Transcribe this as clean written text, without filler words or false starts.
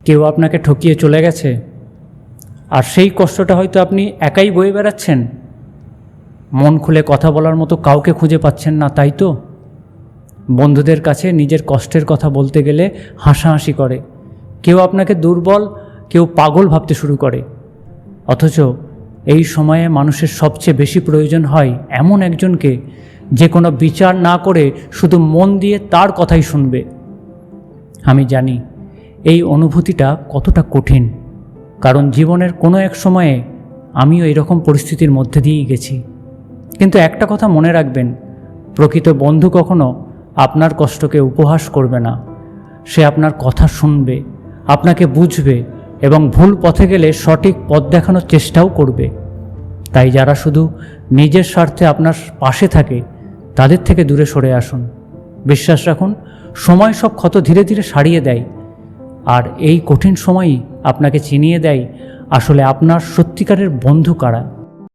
কেউ আপনাকে ঠকিয়ে চলে গেছে, আর সেই কষ্টটা হয়তো আপনি একাই বয়ে বেড়াচ্ছেন। মন খুলে কথা বলার মতো কাউকে খুঁজে পাচ্ছেন না, তাই তো? বন্ধুদের কাছে নিজের কষ্টের কথা বলতে গেলে হাসাহাসি করে, কেউ আপনাকে দুর্বল, কেউ পাগল ভাবতে শুরু করে। অথচ এই সময়ে মানুষের সবচেয়ে বেশি প্রয়োজন হয় এমন একজনকে, যে কোনো বিচার না করে শুধু মন দিয়ে তার কথাই শুনবে। আমি জানি এই অনুভূতিটা কতটা কঠিন, কারণ জীবনের কোনো এক সময়ে আমিও এরকম পরিস্থিতির মধ্যে দিয়েই গেছি। কিন্তু একটা কথা মনে রাখবেন, প্রকৃত বন্ধু কখনো আপনার কষ্টকে উপহাস করবে না। সে আপনার কথা শুনবে, আপনাকে বুঝবে এবং ভুল পথে গেলে সঠিক পথ দেখানোর চেষ্টাও করবে। তাই যারা শুধু নিজের স্বার্থে আপনার পাশে থাকে, তাদের থেকে দূরে সরে আসুন। বিশ্বাস রাখুন, সময় সব ক্ষত ধীরে ধীরে সারিয়ে দেয়, আর এই কঠিন সময়ই আপনাকে চিনিয়ে দেয় আসলে আপনার সত্যিকারের বন্ধু কারা।